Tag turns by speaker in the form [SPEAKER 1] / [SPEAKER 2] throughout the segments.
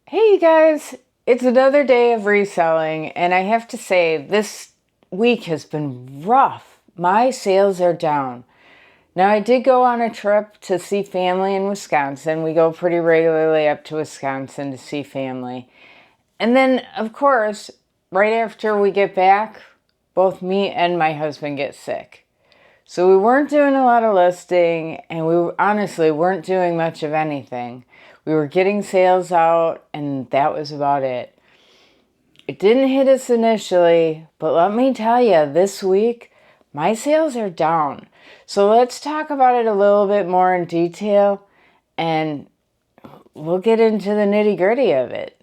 [SPEAKER 1] Hey you guys, it's another day of reselling, and I have to say this week has been rough. My sales are down. Now, I did go on a trip to see family in Wisconsin. We go pretty regularly up to Wisconsin to see family. And then, of course, right after we get back, both me and my husband get sick. So we weren't doing a lot of listing, and we honestly weren't doing much of anything. We were getting sales out, and that was about it. It didn't hit us initially, but let me tell you, this week, my sales are down. So let's talk about it a little bit more in detail, and we'll get into the nitty-gritty of it.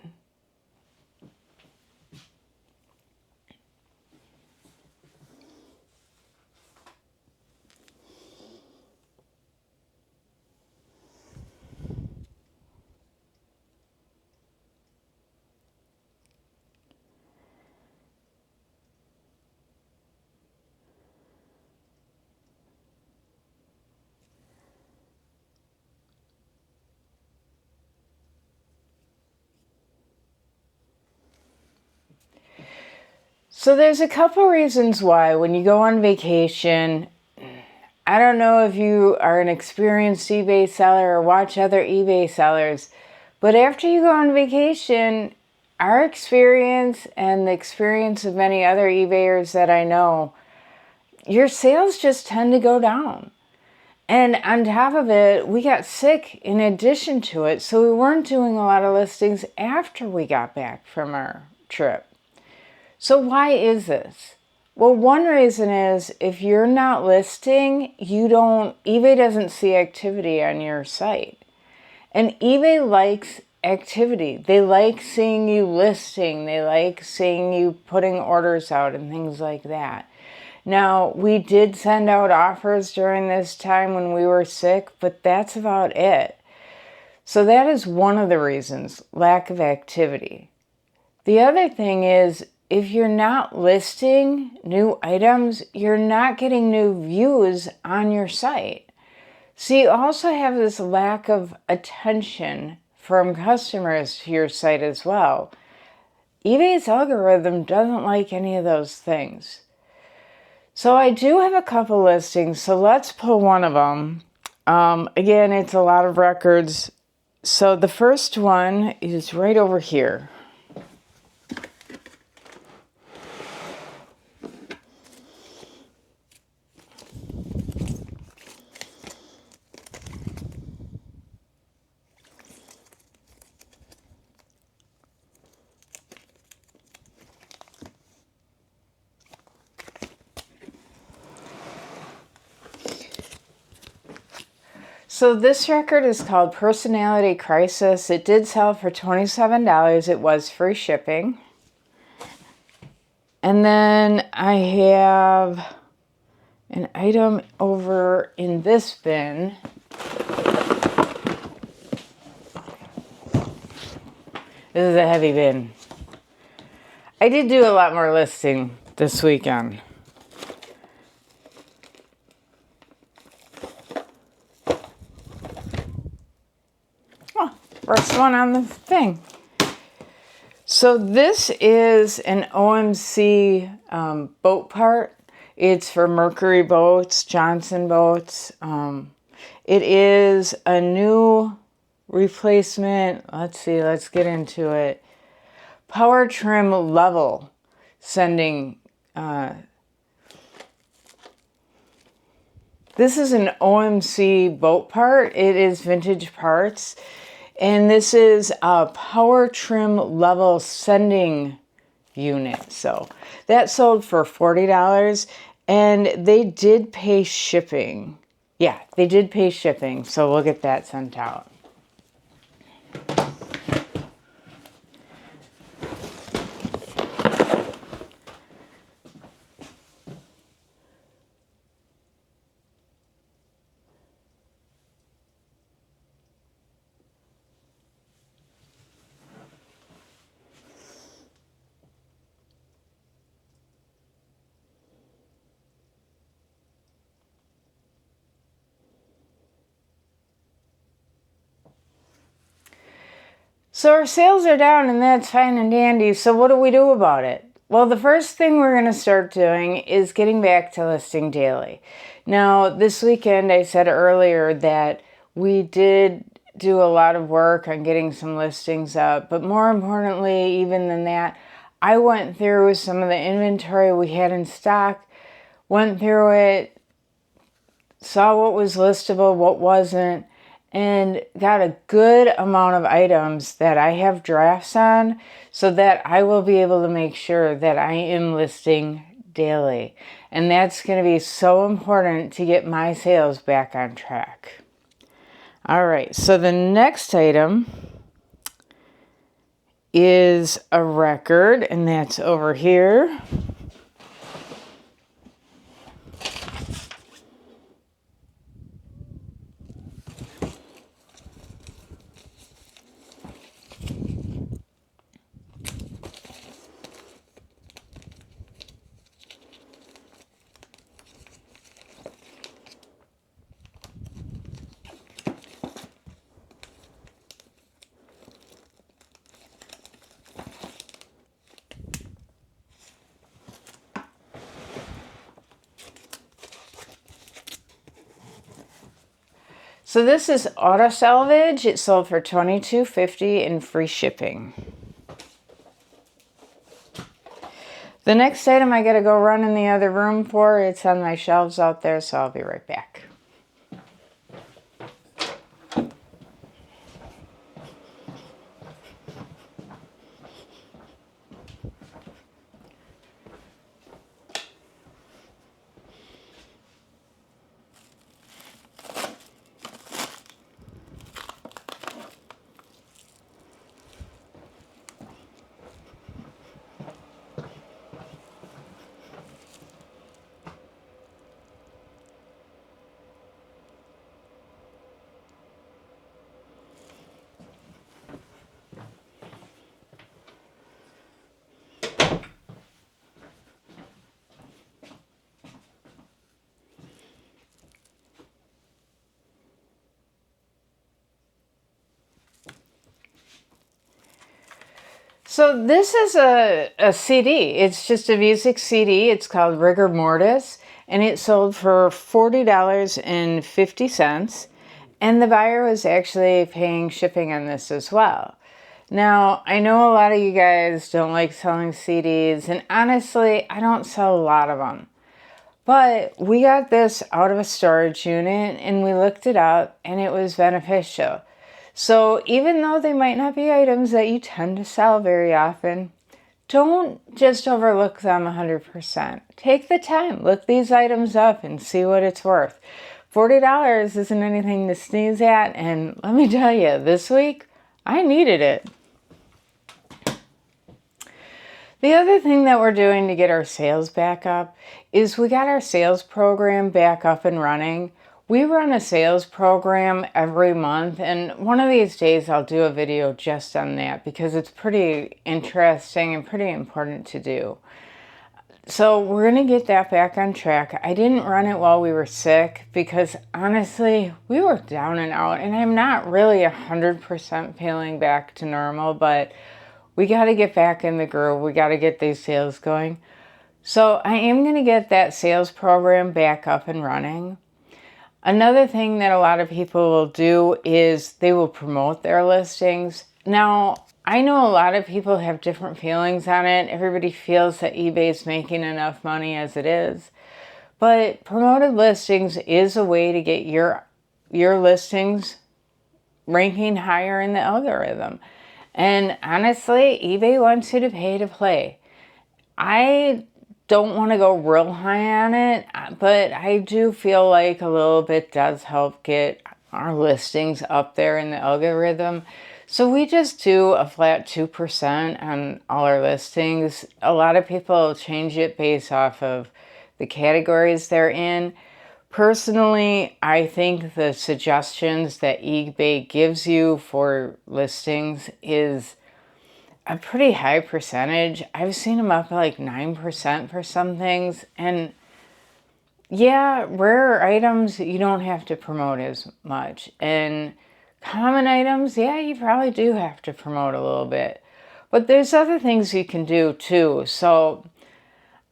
[SPEAKER 1] So there's a couple reasons why when you go on vacation, I don't know if you are an experienced eBay seller or watch other eBay sellers, but after you go on vacation, our experience and the experience of many other eBayers that I know, your sales just tend to go down. And on top of it, we got sick in addition to it, so we weren't doing a lot of listings after we got back from our trip. So why is this? Well, one reason is if you're not listing, eBay doesn't see activity on your site. And eBay likes activity. They like seeing you listing. They like seeing you putting orders out and things like that. Now, we did send out offers during this time when we were sick, but that's about it. So that is one of the reasons, lack of activity. The other thing is, if you're not listing new items, you're not getting new views on your site. So you also have this lack of attention from customers to your site as well. eBay's algorithm doesn't like any of those things. So I do have a couple listings, so let's pull one of them. Again, it's a lot of records. So the first one is right over here. So this record is called Personality Crisis. It did sell for $27. It was free shipping. And then I have an item over in this bin. This is a heavy bin. I did do a lot more listing this weekend. Oh, first one on the thing. So this is an OMC boat part. It's for Mercury boats, Johnson boats. It is a new replacement. Let's see, let's get into it. Power trim level sending. This is an OMC boat part. It is vintage parts. And this is a power trim level sending unit. So that sold for $40 and they did pay shipping. Yeah, they did pay shipping. So we'll get that sent out. So our sales are down, and that's fine and dandy. So what do we do about it? Well, the first thing we're going to start doing is getting back to listing daily. Now, this weekend, I said earlier that we did do a lot of work on getting some listings up, but more importantly, even than that, I went through some of the inventory we had in stock, went through it, saw what was listable, what wasn't, and got a good amount of items that I have drafts on so that I will be able to make sure that I am listing daily. And that's going to be so important to get my sales back on track. All right, so the next item is a record, and that's over here. So this is auto salvage. It sold for $22.50 and free shipping. The next item I gotta go run in the other room for, it's on my shelves out there, so I'll be right back. So this is a CD. It's just a music CD. It's called Rigor Mortis, and it sold for $40.50. And the buyer was actually paying shipping on this as well. Now, I know a lot of you guys don't like selling CDs, and honestly, I don't sell a lot of them. But we got this out of a storage unit, and we looked it up, and it was beneficial. So even though they might not be items that you tend to sell very often, don't just overlook them 100%. Take the time, look these items up and see what it's worth. $40 isn't anything to sneeze at, and let me tell you, this week, I needed it. The other thing that we're doing to get our sales back up is we got our sales program back up and running. We run a sales program every month, and one of these days I'll do a video just on that because it's pretty interesting and pretty important to do. So we're going to get that back on track. I didn't run it while we were sick because honestly, we were down and out, and I'm not really 100% feeling back to normal, but we got to get back in the groove. We got to get these sales going. So I am going to get that sales program back up and running. Another thing that a lot of people will do is they will promote their listings. Now, I know a lot of people have different feelings on it. Everybody feels that eBay is making enough money as it is. But promoted listings is a way to get your listings ranking higher in the algorithm. And honestly, eBay wants you to pay to play. I don't want to go real high on it, but I do feel like a little bit does help get our listings up there in the algorithm. So we just do a flat 2% on all our listings. A lot of people change it based off of the categories they're in. Personally, I think the suggestions that eBay gives you for listings is a pretty high percentage. I've seen them up like 9% for some things. And yeah, rare items, you don't have to promote as much. And common items, yeah, you probably do have to promote a little bit. But there's other things you can do too. So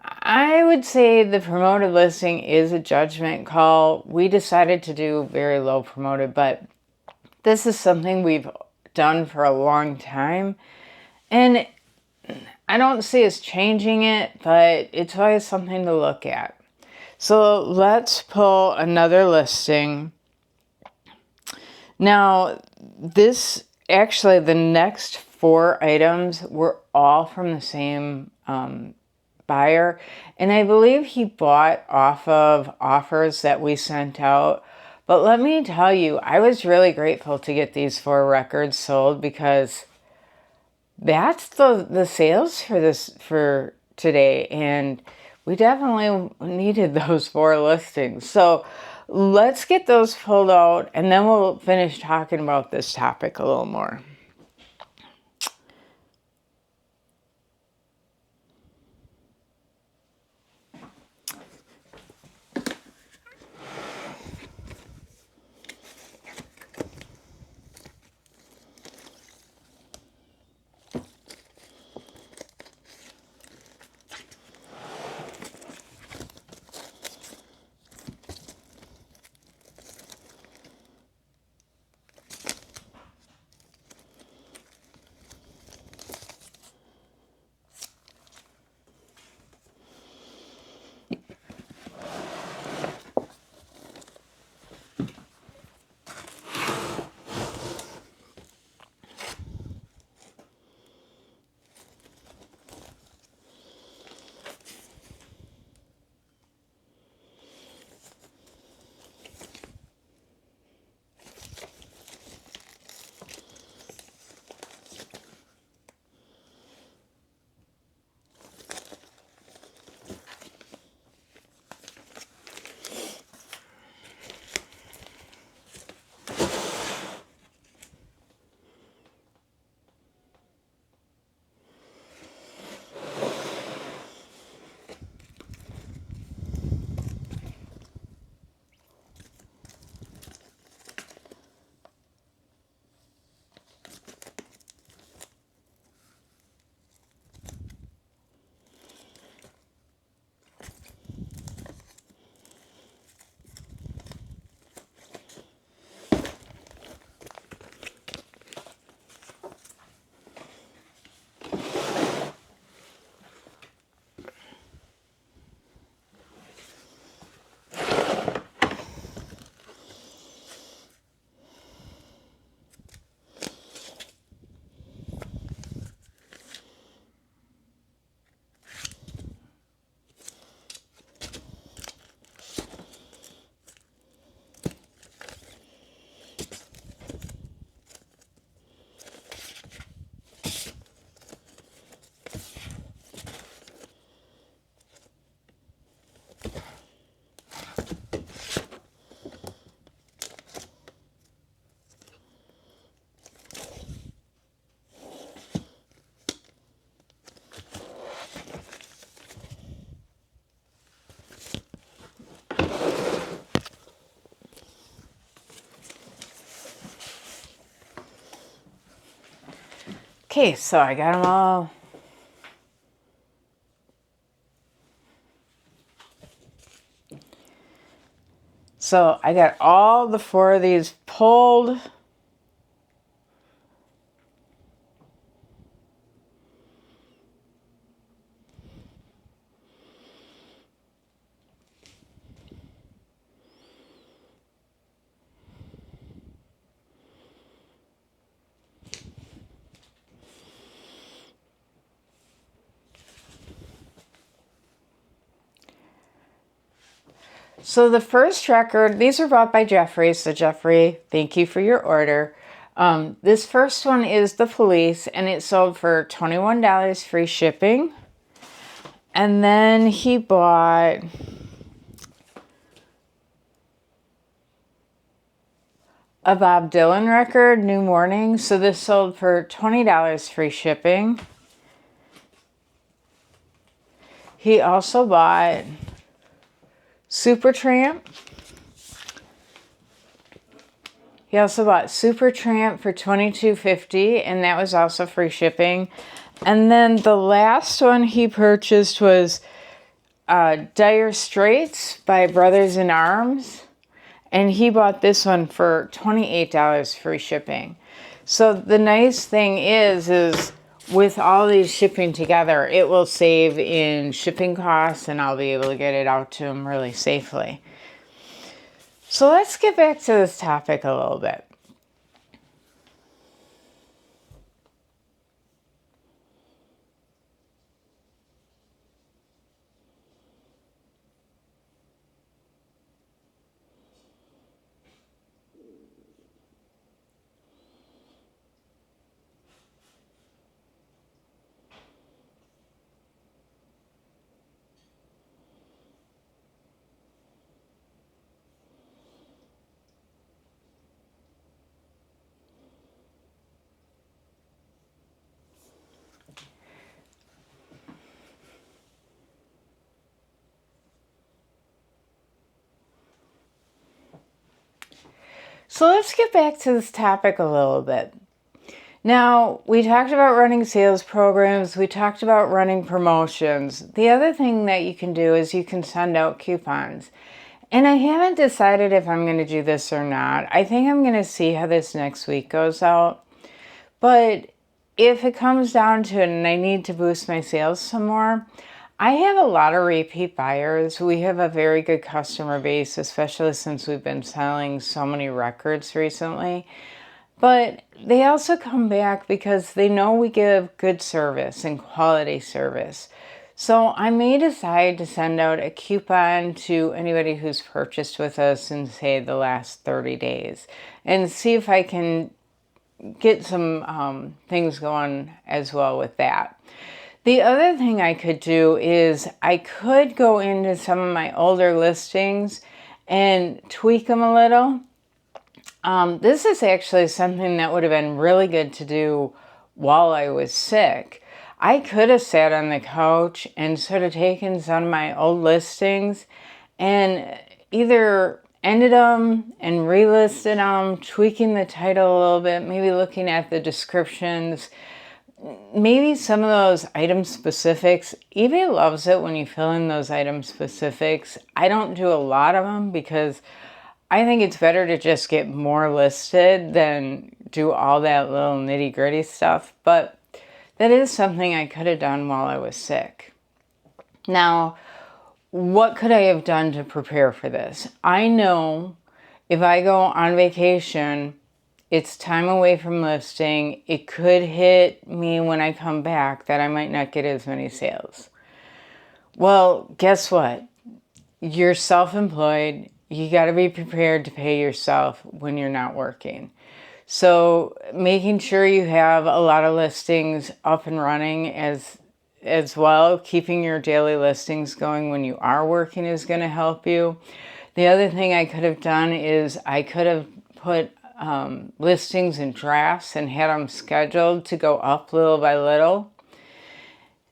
[SPEAKER 1] I would say the promoted listing is a judgment call. We decided to do very low promoted, but this is something we've done for a long time. And I don't see us changing it, but it's always something to look at. So let's pull another listing. Now, the next 4 items were all from the same buyer. And I believe he bought off of offers that we sent out. But let me tell you, I was really grateful to get these 4 records sold, because that's the sales for today. And we definitely needed those 4 listings. So let's get those pulled out, and then we'll finish talking about this topic a little more. Okay, so I got them all. So I got all the 4 of these pulled. So the first record, these were bought by Jeffrey. So Jeffrey, thank you for your order. This first one is the Police, and it sold for $21 free shipping. And then he bought a Bob Dylan record, New Morning. So this sold for $20 free shipping. He also bought Supertramp. He also bought Super Tramp for $22.50, and that was also free shipping. And then the last one he purchased was Dire Straits by Brothers in Arms. And he bought this one for $28 free shipping. So the nice thing is with all these shipping together, it will save in shipping costs, and I'll be able to get it out to him really safely. So let's get back to this topic a little bit. So let's get back to this topic a little bit. Now, we talked about running sales programs. We talked about running promotions. The other thing that you can do is you can send out coupons. And I haven't decided if I'm going to do this or not. I think I'm going to see how this next week goes out. But if it comes down to it and I need to boost my sales some more, I have a lot of repeat buyers. We have a very good customer base, especially since we've been selling so many records recently. But they also come back because they know we give good service and quality service. So I may decide to send out a coupon to anybody who's purchased with us in, say, the last 30 days and see if I can get some things going as well with that. The other thing I could do is I could go into some of my older listings and tweak them a little. This is actually something that would have been really good to do while I was sick. I could have sat on the couch and sort of taken some of my old listings and either ended them and relisted them, tweaking the title a little bit, maybe looking at the descriptions, maybe some of those item specifics. eBay loves it when you fill in those item specifics. I don't do a lot of them because I think it's better to just get more listed than do all that little nitty gritty stuff. But that is something I could have done while I was sick. Now, what could I have done to prepare for this? I know if I go on vacation, it's time away from listing. It could hit me when I come back that I might not get as many sales. Well, guess what? You're self-employed. You got to be prepared to pay yourself when you're not working. So making sure you have a lot of listings up and running as well, keeping your daily listings going when you are working is going to help you. The other thing I could have done is I could have put listings in drafts and had them scheduled to go up little by little.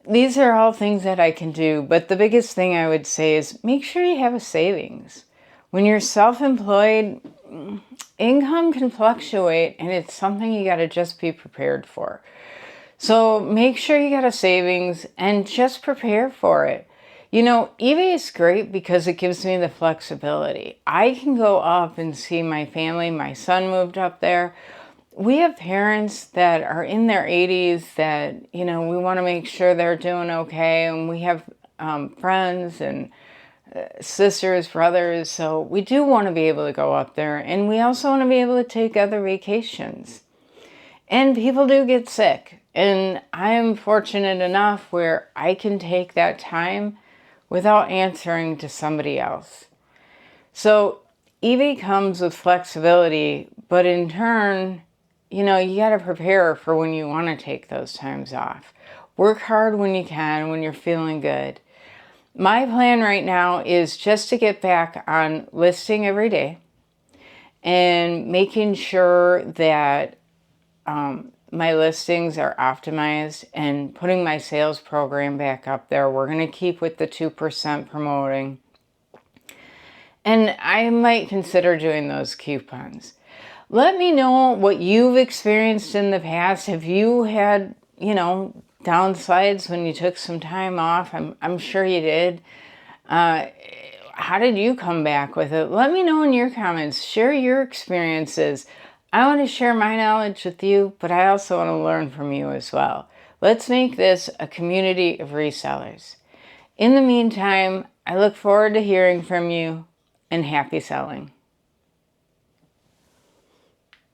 [SPEAKER 1] These are all things that I can do, but the biggest thing I would say is make sure you have a savings. When you're self-employed, income can fluctuate, and it's something you got to just be prepared for. So make sure you got a savings and just prepare for it. You know, eBay is great because it gives me the flexibility. I can go up and see my family. My son moved up there. We have parents that are in their 80s that, you know, we want to make sure they're doing okay. And we have friends and sisters, brothers. So we do want to be able to go up there. And we also want to be able to take other vacations. And people do get sick. And I am fortunate enough where I can take that time without answering to somebody else. So eBay comes with flexibility, but in turn, you know, you got to prepare for when you want to take those times off. Work hard when you can, when you're feeling good. My plan right now is just to get back on listing every day and making sure that my listings are optimized and putting my sales program back up there. We're going to keep with the 2% promoting. And I might consider doing those coupons. Let me know what you've experienced in the past. Have you had, downsides when you took some time off? I'm sure you did. How did you come back with it? Let me know in your comments. Share your experiences. I want to share my knowledge with you, but I also want to learn from you as well. Let's make this a community of resellers. In the meantime, I look forward to hearing from you, and happy selling.